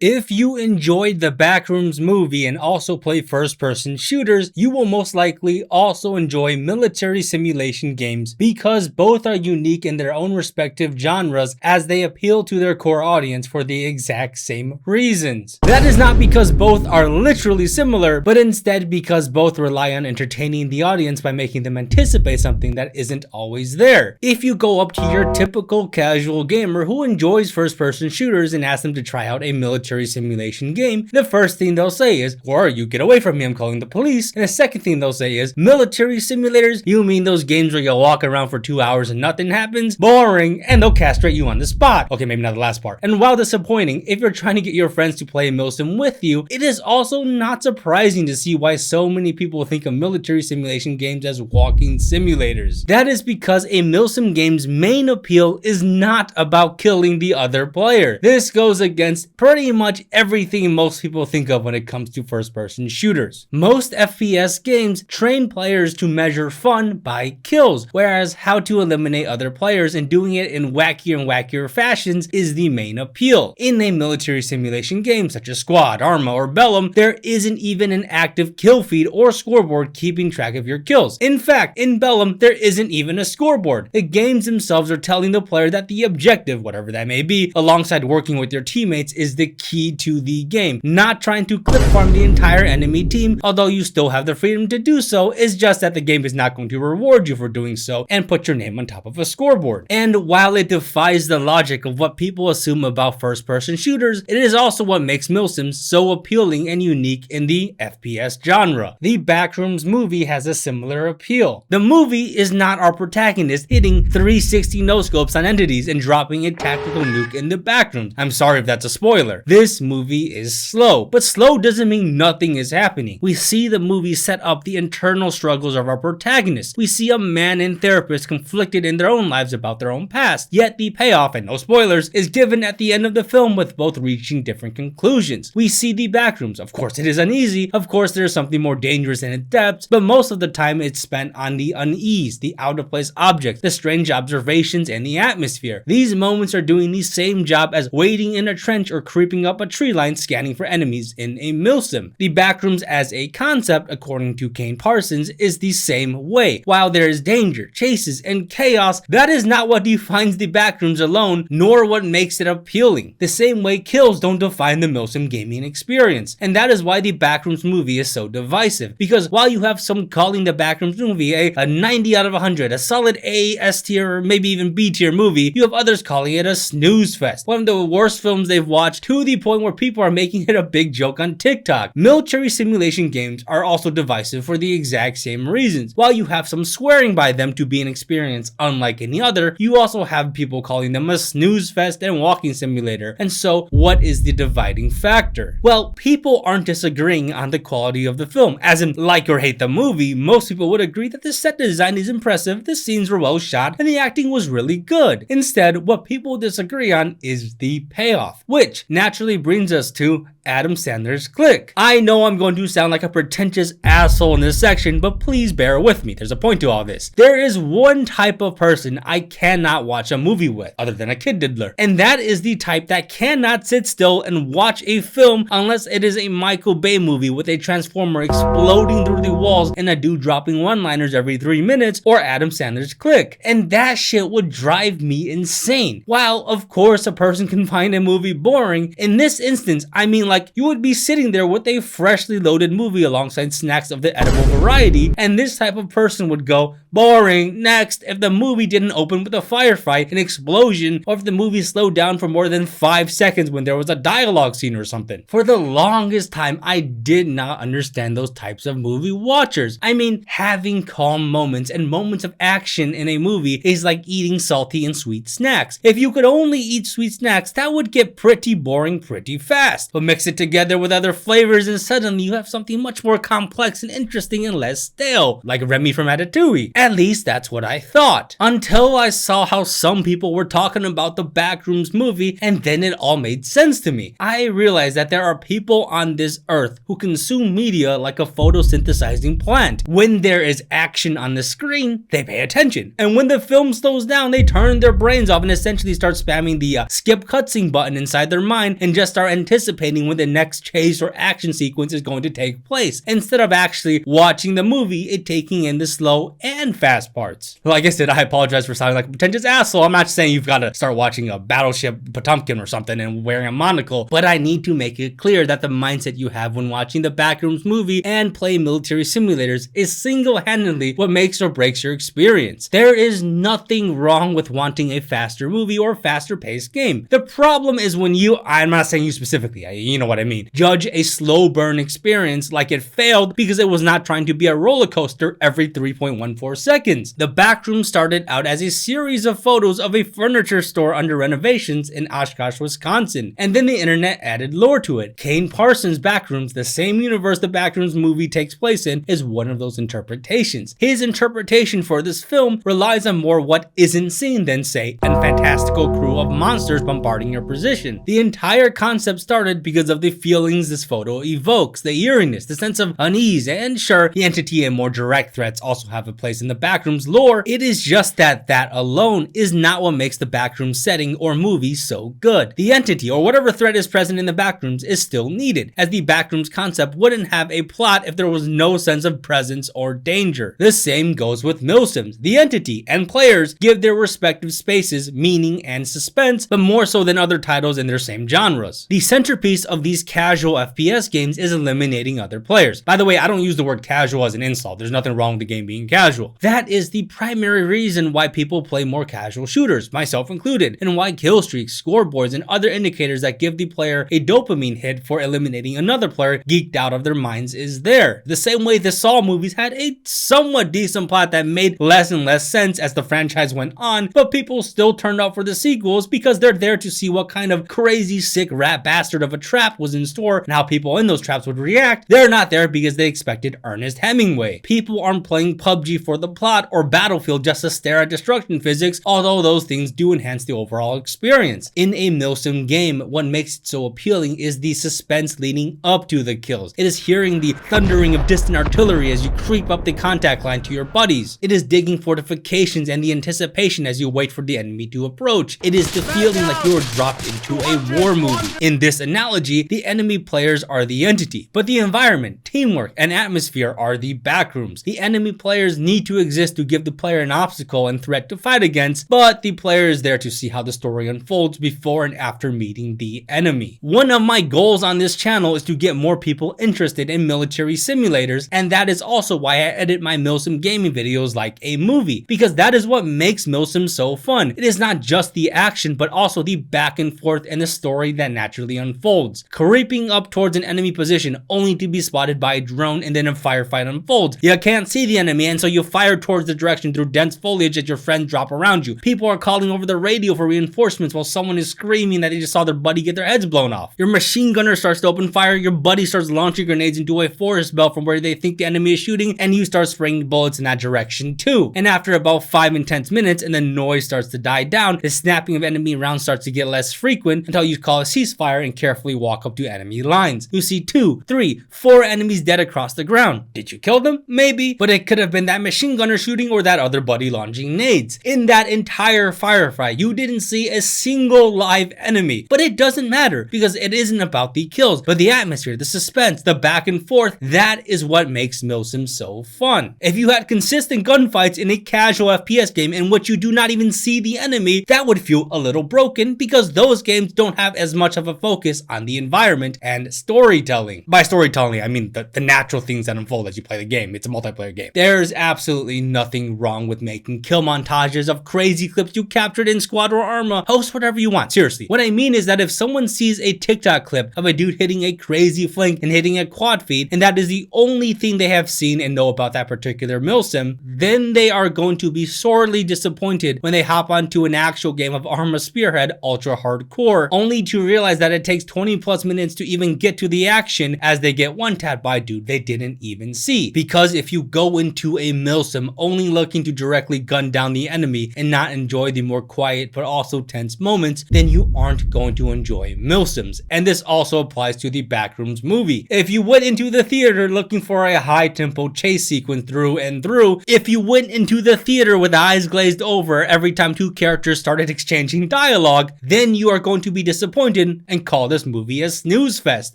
If you enjoyed the Backrooms movie and also play first-person shooters, you will most likely also enjoy military simulation games because both are unique in their own respective genres as they appeal to their core audience for the exact same reasons. That is not because both are literally similar, but instead because both rely on entertaining the audience by making them anticipate something that isn't always there. If you go up to your typical casual gamer who enjoys first-person shooters and ask them to try out a military simulation game, the first thing they'll say is, "Where are you? Get away from me, I'm calling the police." And the second thing they'll say is, "Military simulators? You mean those games where you walk around for 2 hours and nothing happens? Boring." And they'll castrate you on the spot. Okay, maybe not the last part. And while disappointing, if you're trying to get your friends to play Milsim with you, it is also not surprising to see why so many people think of military simulation games as walking simulators. That is because a Milsim game's main appeal is not about killing the other player. This goes against pretty much everything most people think of when it comes to first-person shooters. Most FPS games train players to measure fun by kills, whereas how to eliminate other players and doing it in wackier and wackier fashions is the main appeal. In a military simulation game such as Squad, Arma, or Bellum, there isn't even an active kill feed or scoreboard keeping track of your kills. In fact, in Bellum, there isn't even a scoreboard. The games themselves are telling the player that the objective, whatever that may be, alongside working with your teammates, is the key to the game. Not trying to clip farm the entire enemy team, although you still have the freedom to do so, it's just that the game is not going to reward you for doing so and put your name on top of a scoreboard. And while it defies the logic of what people assume about first-person shooters, it is also what makes Milsims so appealing and unique in the FPS genre. The Backrooms movie has a similar appeal. The movie is not our protagonist hitting 360 no-scopes on entities and dropping a tactical nuke in the backrooms. I'm sorry if that's a spoiler. This movie is slow, but slow doesn't mean nothing is happening. We see the movie set up the internal struggles of our protagonist. We see a man and therapist conflicted in their own lives about their own past, yet the payoff, and no spoilers, is given at the end of the film with both reaching different conclusions. We see the backrooms. Of course it is uneasy, of course there's something more dangerous in its depths, but most of the time it's spent on the unease, the out of place objects, the strange observations, and the atmosphere. These moments are doing the same job as waiting in a trench or creeping up a tree line scanning for enemies in a milsim. The backrooms as a concept, according to Kane Parsons, is the same way. While there is danger, chases, and chaos, that is not what defines the backrooms alone, nor what makes it appealing. The same way kills don't define the milsim gaming experience. And that is why the Backrooms movie is so divisive. Because while you have some calling the Backrooms movie a 90 out of 100, a solid A, S tier, or maybe even B tier movie, you have others calling it a snooze fest. One of the worst films they've watched, to the point where people are making it a big joke on TikTok. Military simulation games are also divisive for the exact same reasons. While you have some swearing by them to be an experience unlike any other, you also have people calling them a snooze fest and walking simulator. And so, what is the dividing factor? Well, people aren't disagreeing on the quality of the film. As in, like or hate the movie, most people would agree that the set design is impressive, the scenes were well shot, and the acting was really good. Instead, what people disagree on is the payoff, which naturally brings us to Adam Sandler's Click. I know I'm going to sound like a pretentious asshole in this section, but please bear with me. There's a point to all this. There is one type of person I cannot watch a movie with, other than a kid diddler, and that is the type that cannot sit still and watch a film unless it is a Michael Bay movie with a transformer exploding through the walls and a dude dropping one-liners every 3 minutes, or Adam Sandler's Click. And that shit would drive me insane. While, of course, a person can find a movie boring, in this instance, I mean like you would be sitting there with a freshly loaded movie alongside snacks of the edible variety, and this type of person would go, "Boring, next," if the movie didn't open with a firefight, an explosion, or if the movie slowed down for more than 5 seconds when there was a dialogue scene or something. For the longest time, I did not understand those types of movie watchers. I mean, having calm moments and moments of action in a movie is like eating salty and sweet snacks. If you could only eat sweet snacks, that would get pretty boring pretty fast. But mix it together with other flavors and suddenly you have something much more complex and interesting and less stale, like Remy from Ratatouille. At least that's what I thought. Until I saw how some people were talking about the Backrooms movie, and then it all made sense to me. I realized that there are people on this earth who consume media like a photosynthesizing plant. When there is action on the screen, they pay attention. And when the film slows down, they turn their brains off and essentially start spamming the skip cutscene button inside their mind and just start anticipating when the next chase or action sequence is going to take place, instead of actually watching the movie and taking in the slow and fast parts. Like I said, I apologize for sounding like a pretentious asshole. I'm not saying you've got to start watching a Battleship Potemkin or something and wearing a monocle, but I need to make it clear that the mindset you have when watching the Backrooms movie and play military simulators is single-handedly what makes or breaks your experience. There is nothing wrong with wanting a faster movie or faster paced game. The problem is when you, I'm not saying you specifically, you know what I mean, judge a slow burn experience like it failed because it was not trying to be a roller coaster every 3.14 seconds. The Backrooms started out as a series of photos of a furniture store under renovations in Oshkosh, Wisconsin, and then the internet added lore to it. Kane Parsons' Backrooms, the same universe the Backrooms movie takes place in, is one of those interpretations. His interpretation for this film relies on more what isn't seen than, say, a fantastical crew of monsters bombarding your position. The entire concept started because of the feelings this photo evokes, the eeriness, the sense of unease, and sure, the entity and more direct threats also have a place in the Backrooms lore. It is just that alone is not what makes the Backrooms setting or movie so good. The entity, or whatever threat is present in the Backrooms, is still needed, as the Backrooms concept wouldn't have a plot if there was no sense of presence or danger. The same goes with Milsims. The entity and players give their respective spaces meaning and suspense, but more so than other titles in their same genres. The centerpiece of these casual FPS games is eliminating other players. By the way, I don't use the word casual as an insult. There's nothing wrong with the game being casual. That is the primary reason why people play more casual shooters, myself included, and why kill streaks, scoreboards, and other indicators that give the player a dopamine hit for eliminating another player geeked out of their minds is there. The same way the Saw movies had a somewhat decent plot that made less and less sense as the franchise went on, but people still turned out for the sequels because they're there to see what kind of crazy sick rat bastard of a trap was in store and how people in those traps would react. They're not there because they expected Ernest Hemingway. People aren't playing PUBG for the plot or Battlefield just to stare at destruction physics, although those things do enhance the overall experience. In a milsim game, what makes it so appealing is the suspense leading up to the kills. It is hearing the thundering of distant artillery as you creep up the contact line to your buddies. It is digging fortifications and the anticipation as you wait for the enemy to approach. It is the feeling like you are dropped into a war movie. In this analogy, the enemy players are the entity, but the environment, teamwork, and atmosphere are the Backrooms. The enemy players need to exist to give the player an obstacle and threat to fight against, but the player is there to see how the story unfolds before and after meeting the enemy. One of my goals on this channel is to get more people interested in military simulators, and that is also why I edit my milsim gaming videos like a movie, because that is what makes milsim so fun. It is not just the action, but also the back and forth and the story that naturally unfolds. Creeping up towards an enemy position only to be spotted by a drone and then a firefight unfolds. You can't see the enemy, and so you fire towards the direction through dense foliage as your friends drop around you. People are calling over the radio for reinforcements while someone is screaming that they just saw their buddy get their heads blown off. Your machine gunner starts to open fire, your buddy starts launching grenades into a forest belt from where they think the enemy is shooting, and you start spraying bullets in that direction too. And after about 5 intense minutes and the noise starts to die down, the snapping of enemy rounds starts to get less frequent until you call a ceasefire and carefully walk up to enemy lines. You see 2, 3, 4 enemies dead across the ground. Did you kill them? Maybe, but it could have been that machine gunner shooting or that other buddy launching nades. In that entire firefight, you didn't see a single live enemy, but it doesn't matter because it isn't about the kills, but the atmosphere, the suspense, the back and forth. That is what makes milsim so fun. If you had consistent gunfights in a casual FPS game in which you do not even see the enemy, that would feel a little broken because those games don't have as much of a focus on the environment and storytelling. By storytelling, I mean the natural things that unfold as you play the game. It's a multiplayer game. There's absolutely nothing wrong with making kill montages of crazy clips you captured in Squad or Arma. Host whatever you want. Seriously. What I mean is that if someone sees a TikTok clip of a dude hitting a crazy flank and hitting a quad feed, and that is the only thing they have seen and know about that particular milsim, then they are going to be sorely disappointed when they hop onto an actual game of Arma Spearhead Ultra Hardcore, only to realize that it takes 20 plus minutes to even get to the action as they get one tapped by a dude they didn't even see. Because if you go into a milsim milsim, only looking to directly gun down the enemy and not enjoy the more quiet but also tense moments, then you aren't going to enjoy Milsims. And this also applies to the Backrooms movie. If you went into the theater looking for a high tempo chase sequence through and through, if you went into the theater with eyes glazed over every time two characters started exchanging dialogue, then you are going to be disappointed and call this movie a snooze fest.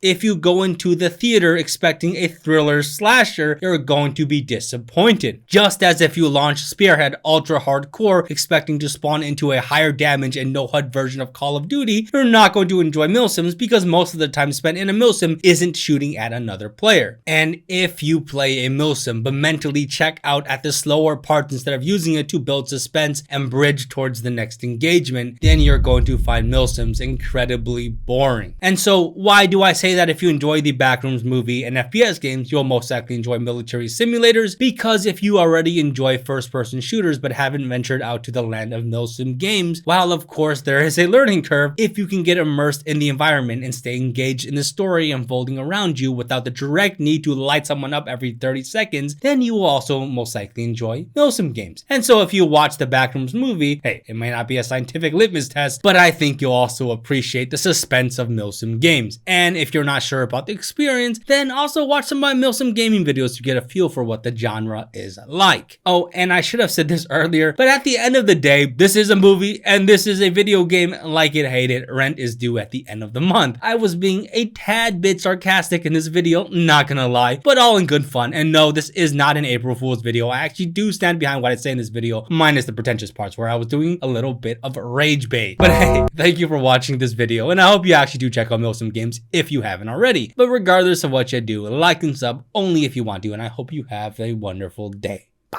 If you go into the theater expecting a thriller slasher, you're going to be disappointed. Just as if you launch Spearhead Ultra Hardcore expecting to spawn into a higher damage and no HUD version of Call of Duty, you're not going to enjoy Milsims because most of the time spent in a Milsim isn't shooting at another player. And if you play a Milsim but mentally check out at the slower parts instead of using it to build suspense and bridge towards the next engagement, then you're going to find Milsims incredibly boring. And so why do I say that if you enjoy the Backrooms movie and FPS games, you'll most likely enjoy military simulators? Because if you already enjoy first-person shooters but haven't ventured out to the land of Milsim games, while of course there is a learning curve, if you can get immersed in the environment and stay engaged in the story unfolding around you without the direct need to light someone up every 30 seconds, then you will also most likely enjoy Milsim games. And so if you watch the Backrooms movie, hey, it may not be a scientific litmus test, but I think you'll also appreciate the suspense of Milsim games. And if you're not sure about the experience, then also watch some of my Milsim gaming videos to get a feel for what the genre is like. Oh, and I should have said this earlier, but at the end of the day, this is a movie and this is a video game. Like it, hate it, rent is due at the end of the month. I was being a tad bit sarcastic in this video, not gonna lie, but all in good fun. And no, this is not an April Fool's video. I actually do stand behind what I say in this video, minus the pretentious parts where I was doing a little bit of rage bait. But hey, thank you for watching this video, and I hope you actually do check out Milsim games if you haven't already. But regardless of what you do, like and sub only if you want to, and I hope you have a wonderful day.